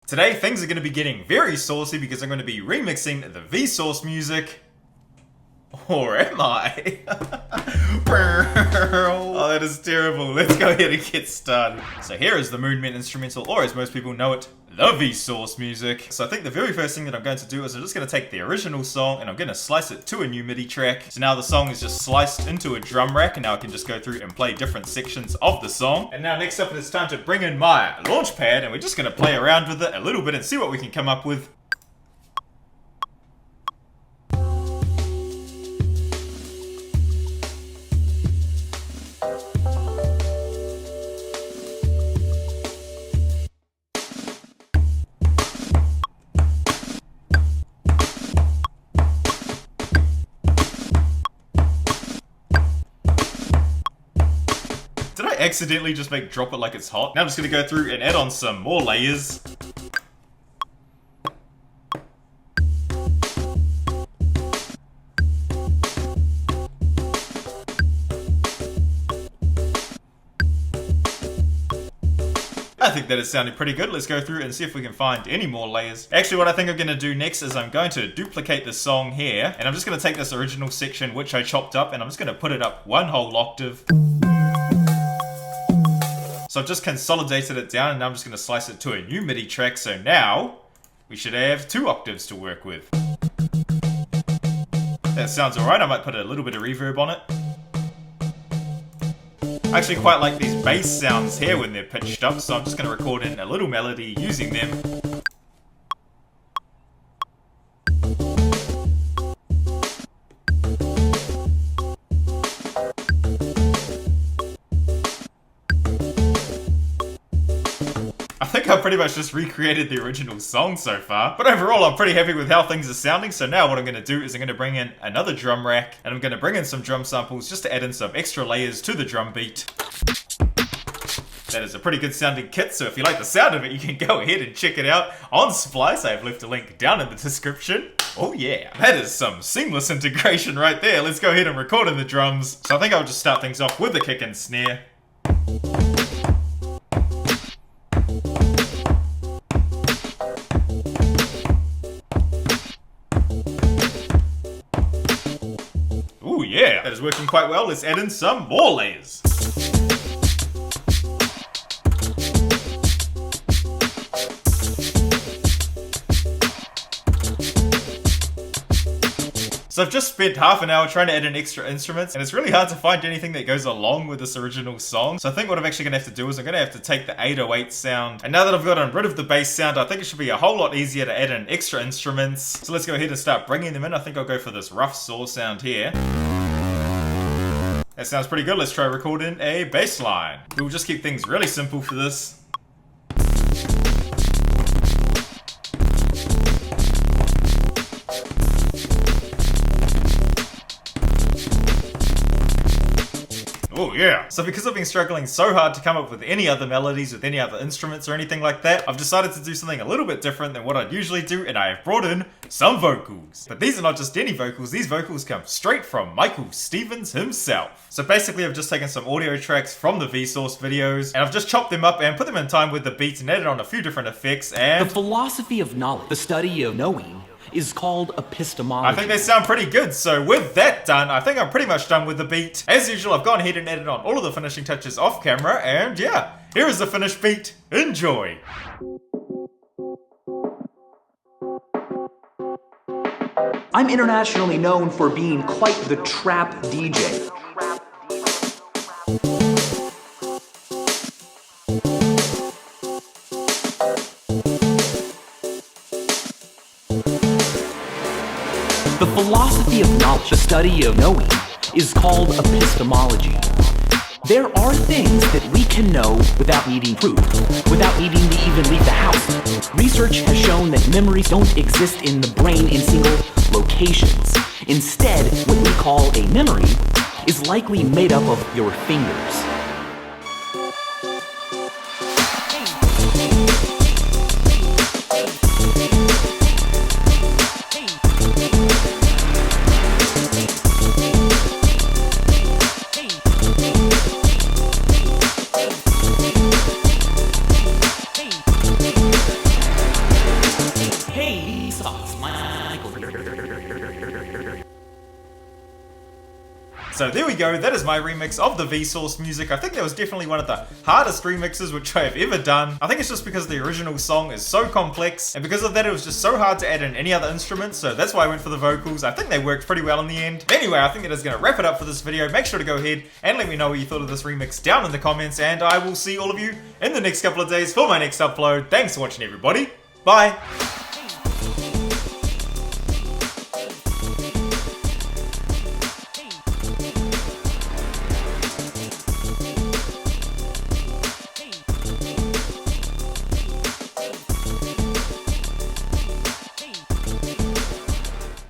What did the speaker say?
Today things are going to be getting very saucy because I'm going to be remixing the Vsauce music. Or am I? Oh, that is terrible. Let's go ahead and get started. So here is the Moonman instrumental, or as most people know it, the Vsauce music. So I think the very first thing that I'm going to do is I'm just going to take the original song and I'm going to slice it to a new MIDI track. So now the song is just sliced into a drum rack, and now I can just go through and play different sections of the song. And now next up it's time to bring in my launch pad, and we're just going to play around with it a little bit and see what we can come up with. Did I accidentally just make drop it like it's hot? Now I'm just gonna go through and add on some more layers. I think that is sounding pretty good. Let's go through and see if we can find any more layers. Actually, what I think I'm going to do next is I'm going to duplicate the song here, and I'm just going to take this original section which I chopped up, and I'm just going to put it up one whole octave. So I've just consolidated it down, and now I'm just going to slice it to a new MIDI track. So now we should have 2 octaves to work with. That sounds alright. I might put a little bit of reverb on it. I actually quite like these bass sounds here when they're pitched up, so I'm just going to record in a little melody using them. I think I've pretty much just recreated the original song so far, but overall I'm pretty happy with how things are sounding. So now what I'm going to do is I'm going to bring in another drum rack, and I'm going to bring in some drum samples just to add in some extra layers to the drum beat. That is a pretty good sounding kit, so if you like the sound of it, you can go ahead and check it out on Splice. I have left a link down in the description. Oh yeah, that is some seamless integration right there. Let's go ahead and record in the drums. So I think I'll just start things off with the kick and snare. Ooh yeah, that is working quite well. Let's add in some more layers. So I've just spent half an hour trying to add in extra instruments, and it's really hard to find anything that goes along with this original song. So I think what I'm actually going to have to do is I'm going to have to take the 808 sound, and now that I've gotten rid of the bass sound, I think it should be a whole lot easier to add in extra instruments. So let's go ahead and start bringing them in. I think I'll go for this rough saw sound here. That sounds pretty good. Let's try recording a bass line. We'll just keep things really simple for this. Oh yeah. So because I've been struggling so hard to come up with any other melodies with any other instruments or anything like that, I've decided to do something a little bit different than what I'd usually do, and I have brought in some vocals. But these are not just any vocals, these vocals come straight from Michael Stevens himself. So basically I've just taken some audio tracks from the Vsauce videos, and I've just chopped them up and put them in time with the beat and added on a few different effects. And the philosophy of knowledge, the study of knowing, is called epistemology. I think they sound pretty good, so with that done, I think I'm pretty much done with the beat. As usual, I've gone ahead and added on all of the finishing touches off camera, and yeah, here is the finished beat. Enjoy! I'm internationally known for being quite the trap DJ. The philosophy of knowledge, the study of knowing, is called epistemology. There are things that we can know without needing proof, without needing to even leave the house. Research has shown that memories don't exist in the brain in single locations. Instead, what we call a memory is likely made up of your fingers. So there we go, that is my remix of the Vsauce music. I think that was definitely one of the hardest remixes which I have ever done. I think it's just because the original song is so complex, and because of that it was just so hard to add in any other instruments, so that's why I went for the vocals. I think they worked pretty well in the end. But anyway, I think that is going to wrap it up for this video. Make sure to go ahead and let me know what you thought of this remix down in the comments, and I will see all of you in the next couple of days for my next upload. Thanks for watching, everybody. Bye!